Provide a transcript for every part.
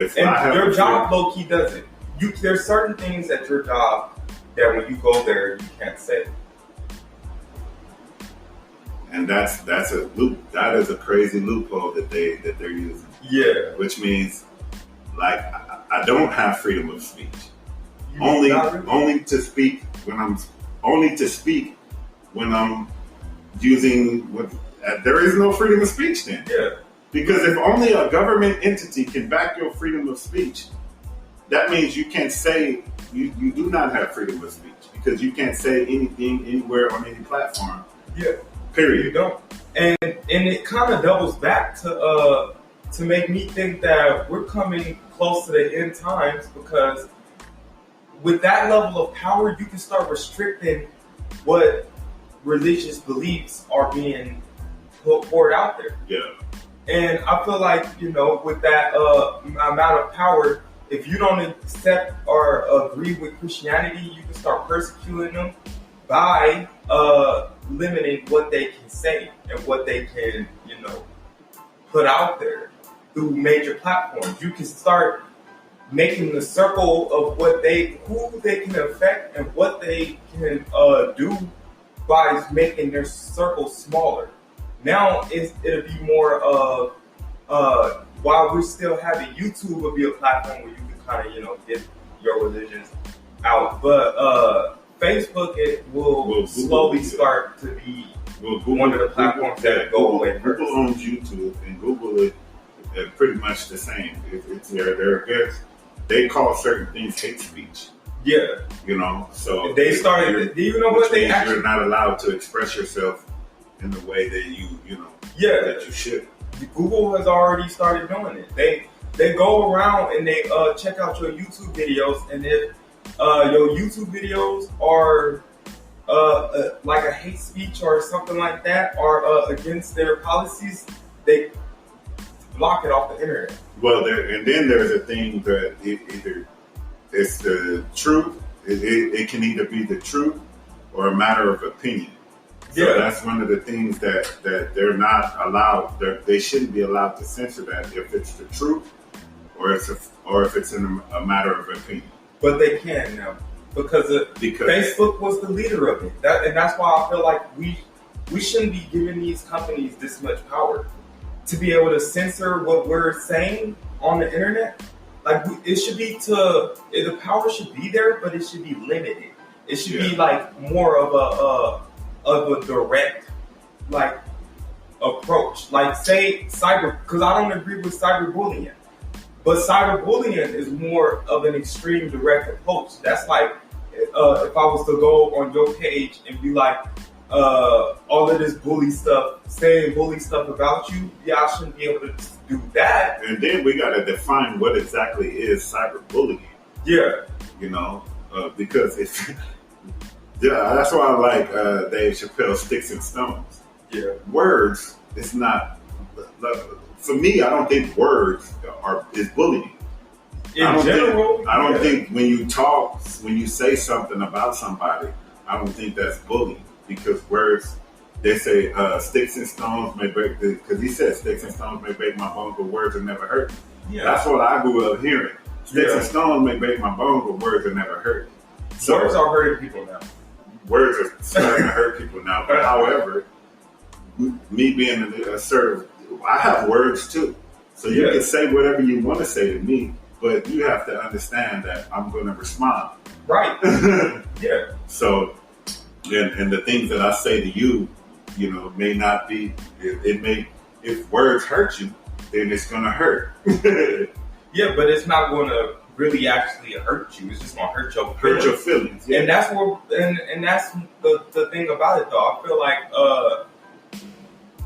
And your job low key doesn't. There's certain things at your job that when you go there you can't say. And that's a loop. That is a crazy loophole that they're using. Yeah. Which means, like, I don't have freedom of speech. Only to speak when I'm using what. There is no freedom of speech then. Yeah. Because if only a government entity can back your freedom of speech, that means you can't say you do not have freedom of speech because you can't say anything anywhere on any platform. Yeah. Period. You don't. And it kind of doubles back to make me think that we're coming close to the end times, because with that level of power, you can start restricting what religious beliefs are being poured out there. Yeah. And I feel like, with that amount of power, if you don't accept or agree with Christianity, you can start persecuting them by limiting what they can say and what they can, put out there through major platforms. You can start making the circle of who they can affect and what they can do by making their circle smaller. Now it'll be more of while we're still having YouTube will be a platform where you can kind of get your religions out, but Facebook will slowly start to be one of the platforms that go away first. Google owns YouTube, and Google is pretty much the same. It's they're against. They call certain things hate speech. Yeah, so they started. Do you know what they actually? You're not allowed to express yourself in the way that that you should. Google has already started doing it. They go around and they check out your YouTube videos, and if your YouTube videos are like a hate speech or something like that, or against their policies, they block it off the internet. Well, and then there's a thing that either it's the truth. It can either be the truth or a matter of opinion. So that's one of the things that they're not allowed. They shouldn't be allowed to censor that if it's the truth or if it's in a matter of opinion. But they can now because Facebook was the leader of it, and that's why I feel like we shouldn't be giving these companies this much power to be able to censor what we're saying on the internet. Like it should be the power should be there, but it should be limited. It should be like more of a direct approach. Like say cyber, because I don't agree with cyberbullying. But cyberbullying is more of an extreme direct approach. That's like if I was to go on your page and be like, all of this bully stuff, saying bully stuff about you, I shouldn't be able to do that. And then we got to define what exactly is cyberbullying. Yeah. Because it's, that's why I like Dave Chappelle's Sticks and Stones. Yeah. Words, it's not... For me, I don't think words is bullying. I don't think when you say something about somebody, I don't think that's bullying, because words, they say sticks and stones may break because he said sticks and stones may break my bones, but words have never hurt me. Yeah. That's what I grew up hearing. Sticks and stones may break my bones, but words have never hurt me. So, words are hurting people now. Words are starting to hurt people now. But however, me being assertive, I have words too. So you can say whatever you want to say to me, but you have to understand that I'm going to respond. Right. Yeah. So, and the things that I say to you, may not be, it may, if words hurt you, then it's going to hurt. Yeah, but it's not going to really actually hurt you. It's just going to hurt your feelings. Hurt your feelings. Yeah. And that's and that's the thing about it, though. I feel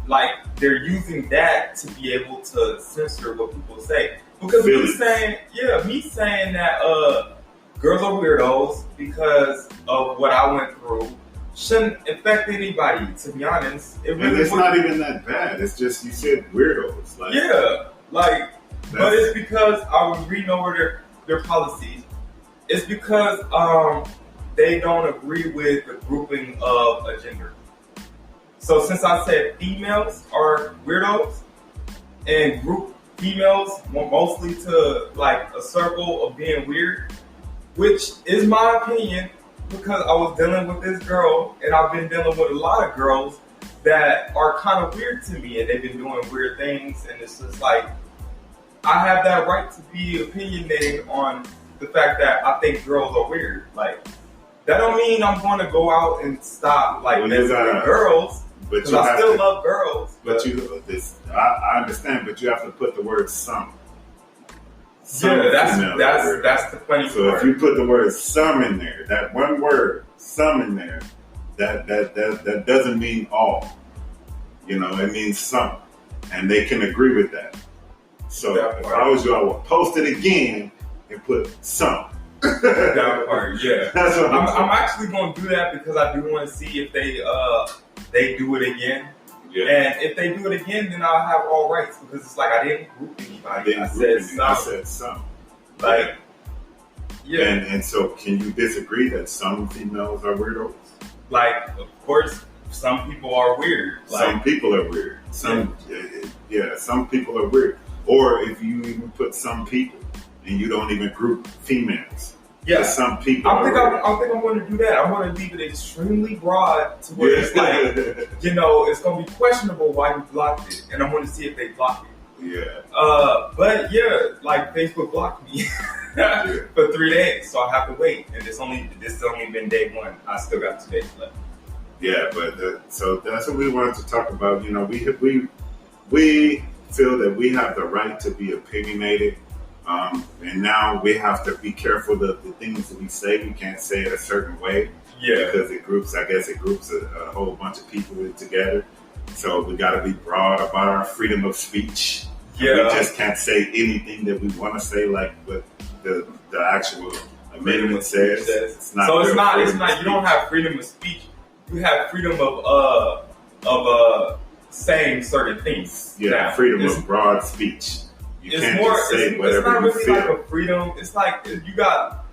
like they're using that to be able to censor what people say. Because me saying that girls are weirdos because of what I went through shouldn't affect anybody, to be honest. And it's not even that bad. It's just, you said weirdos. But it's because I was reading over their policies. It's because they don't agree with the grouping of a gender. So since I said females are weirdos and group females mostly to like a circle of being weird, which is my opinion because I was dealing with this girl and I've been dealing with a lot of girls that are kind of weird to me and they've been doing weird things, and it's just like I have that right to be opinionated on the fact that I think girls are weird. Like that don't mean I'm going to go out and stop like messing with girls. But I still love girls. But I understand, but you have to put the word some. Yeah, that's the funny part. So if you put the word some in there, that one word, some in there, that doesn't mean all. You know, it means some. And they can agree with that. So if I was you, I would post it again and put some. That part, yeah. That's what I'm actually going to do that because I do want to see if they do it again. Yeah. And if they do it again, then I'll have all rights because it's like I didn't group anybody. I said some. Like, yeah. And so can you disagree that some females are weirdos? Like, of course, some people are weird. Like, some people are weird. Some people are weird. Or if you even put some people and you don't even group females. Yeah, some people. I think I'm going to do that. I'm going to leave it extremely broad to where it's like, you know, it's going to be questionable why you blocked it, and I'm going to see if they block it. Yeah. But yeah, like Facebook blocked me for 3 days, so I have to wait, and this only been day one. I still got 2 days left. Yeah, but so that's what we wanted to talk about. You know, we feel that we have the right to be opinionated. And now we have to be careful of the things that we say. We can't say it a certain way. Yeah. Because it groups a whole bunch of people together. So we got to be broad about our freedom of speech. Yeah. We just can't say anything that we want to say like what the actual amendment says. It's not, you don't have freedom of speech. You have freedom of saying certain things. Yeah, now, freedom of broad speech. You can't just say whatever it's not really you feel. Like a freedom. It's like you got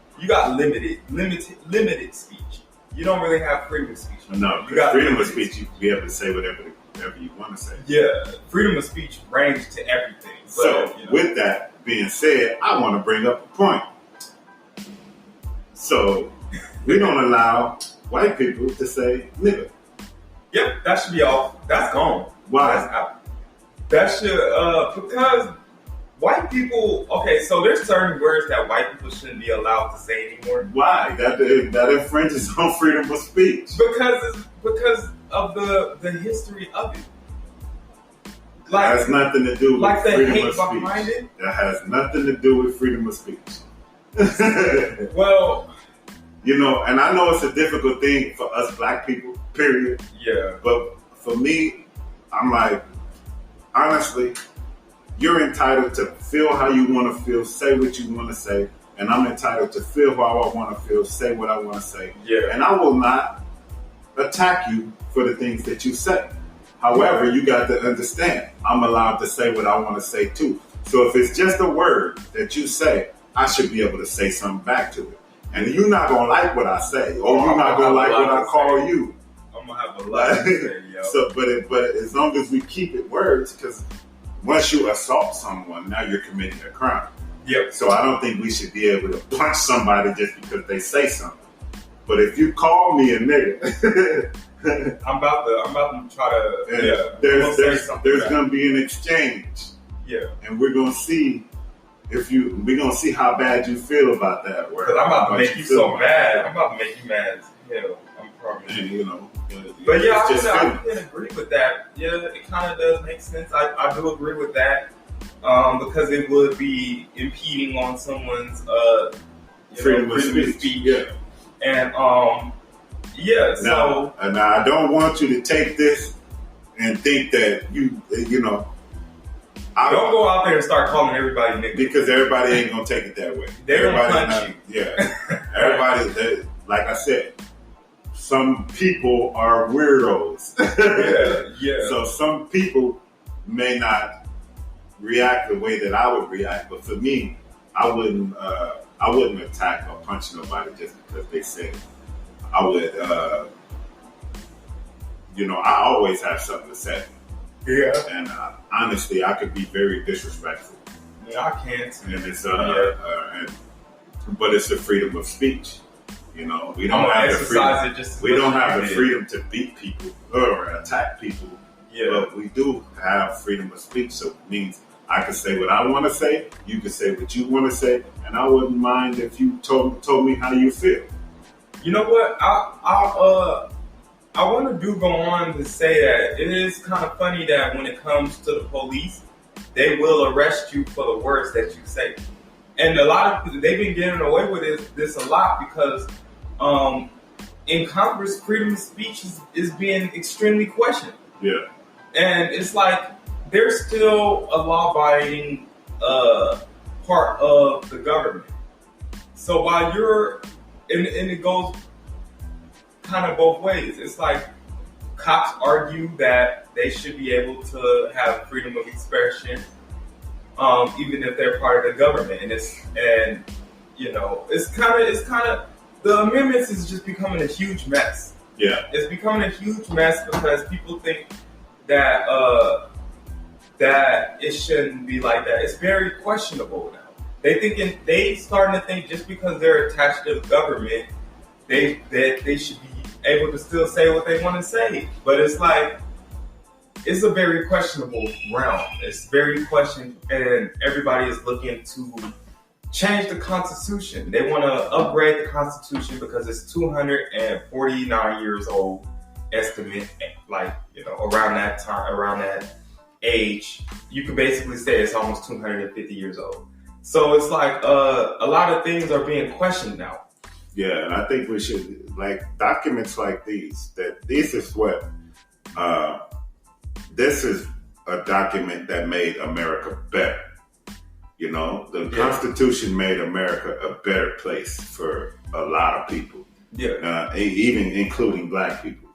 limited speech. You don't really have freedom of speech. No, you got freedom of speech. You can be able to say whatever you want to say. Yeah, freedom of speech ranges to everything. But, so, with that being said, I want to bring up a point. So, we don't allow white people to say nigga. Yep, that should be off. That's gone. Why? That's out. That should because white people. Okay, so there's certain words that white people shouldn't be allowed to say anymore. Why? That infringes on freedom of speech. Because of the history of it. Like, that has nothing to do with like the freedom hate of speech. Behind it. That has nothing to do with freedom of speech. Well, you know, and I know it's a difficult thing for us black people, period. Yeah. But for me, I'm like, honestly, you're entitled to feel how you want to feel, say what you want to say, and I'm entitled to feel how I want to feel, say what I want to say. Yeah. And I will not attack you for the things that you say. However, you got to understand, I'm allowed to say what I want to say too. So if it's just a word that you say, I should be able to say something back to it. And you're not going to like what I say, or you're not going to like what I call you. I'm going to have a lot to say, yo. So, but as long as we keep it words, because once you assault someone, now you're committing a crime. Yep. So I don't think we should be able to punch somebody just because they say something. But if you call me a nigga, I'm about to try to. There's going to be an exchange. Yeah. And we're going to see we're going to see how bad you feel about that word. Because I'm about to make you so mad. I'm about to make you mad as hell. I'm probably. And, you know. But yeah, I can agree with that. Yeah, it kind of does make sense. I do agree with that. Because it would be impeding on someone's freedom of speech. Yeah. And yeah. Now I don't want you to take this and think that you know. Don't go out there and start calling everybody nigga. Because everybody ain't gonna take it that way. They're gonna punch you. Yeah. Everybody, like I said, some people are weirdos. Yeah. So some people may not react the way that I would react, but for me, I wouldn't attack or punch nobody just because they said it. I would, I always have something to say. Yeah. And honestly, I could be very disrespectful. Yeah, I can't. And it's but it's the freedom of speech. You know, we don't have the freedom to beat people or attack people. Yeah. But we do have freedom of speech, so it means I can say what I want to say, you can say what you want to say, and I wouldn't mind if you told me how you feel. You know what? I want to go on to say that it is kind of funny that when it comes to the police, they will arrest you for the words that you say. And a lot of people, they've been getting away with this a lot because in Congress, freedom of speech is being extremely questioned. Yeah. And it's like there's still a law-abiding part of the government. So while you're, and it goes kind of both ways. It's like cops argue that they should be able to have freedom of expression, even if they're part of the government. It's kind of the amendments is just becoming a huge mess. Yeah, it's becoming a huge mess because people think that that it shouldn't be like that. It's very questionable now. They starting to think just because they're attached to the government, they should be able to still say what they want to say. But it's like, it's a very questionable realm. It's very questioned, and everybody is looking to change the Constitution. They want to upgrade the Constitution because it's 249 years old, estimate, like, around that time, around that age. You could basically say it's almost 250 years old. So it's like a lot of things are being questioned now. Yeah, and I think we should, like, documents like these, that this is what, this is a document that made America better. The Constitution made America a better place for a lot of people. Yeah. Even including black people.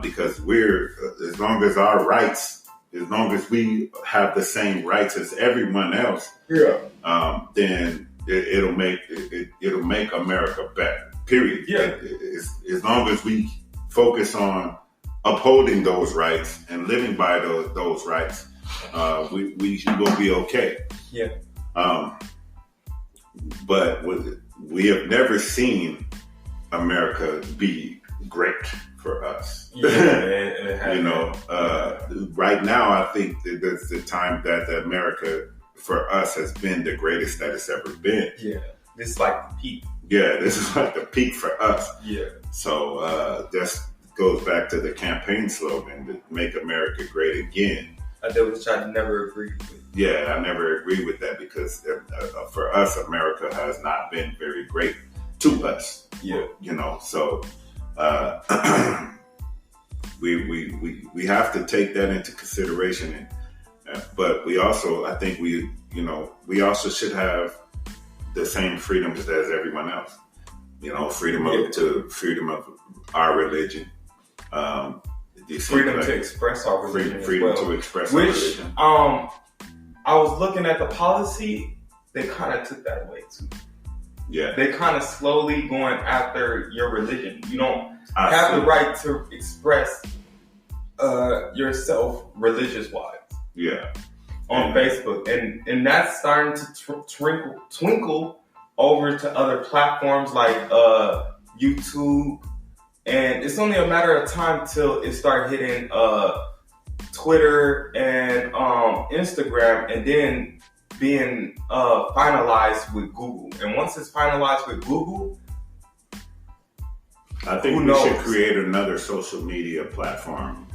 Because as long as our rights, as long as we have the same rights as everyone else, then it'll make America better. Period. Yeah. As long as we focus on upholding those rights and living by those rights, we will be okay. Yeah. But we have never seen America be great for us. Yeah, right now, I think that's the time that America for us has been the greatest that it's ever been. Yeah. This is like the peak. Yeah, this is like the peak for us. Yeah. So that goes back to the campaign slogan, to make America great again. Which I never agreed with. Yeah, I never agree with that because for us, America has not been very great to us. Yeah. So we have to take that into consideration. But we also, I think we also should have the same freedoms as everyone else. Freedom of our religion. Freedom to express our religion. Freedom to express our religion. I was looking at the policy, they kind of took that away too. Yeah. They kind of slowly going after your religion. You don't have the right to express yourself religious-wise. Yeah. On Facebook. And that's starting to twinkle over to other platforms like YouTube. And it's only a matter of time till it start hitting Twitter and Instagram, and then being finalized with Google. And once it's finalized with Google, I think we should create another social media platform.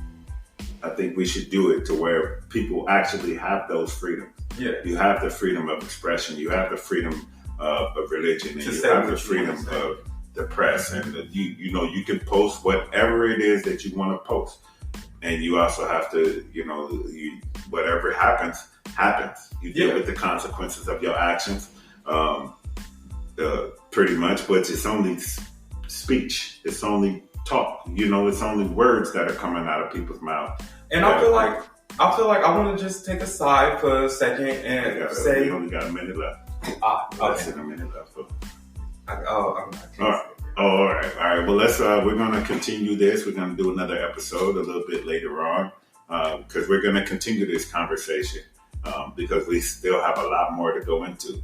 I think we should do it to where people actually have those freedoms. Yeah. You have the freedom of expression. You have the freedom of religion. And you have the freedom of the press. And you can post whatever it is that you want to post. And you also have to, whatever happens. You deal with the consequences of your actions, pretty much. But it's only speech. It's only talk. It's only words that are coming out of people's mouths. And I feel like I want to just take a side for a second and say we only got a minute left. Less than a minute left. So. I'm not. All right. All right. Well, we're going to continue this. We're going to do another episode a little bit later on. because we're going to continue this conversation because we still have a lot more to go into.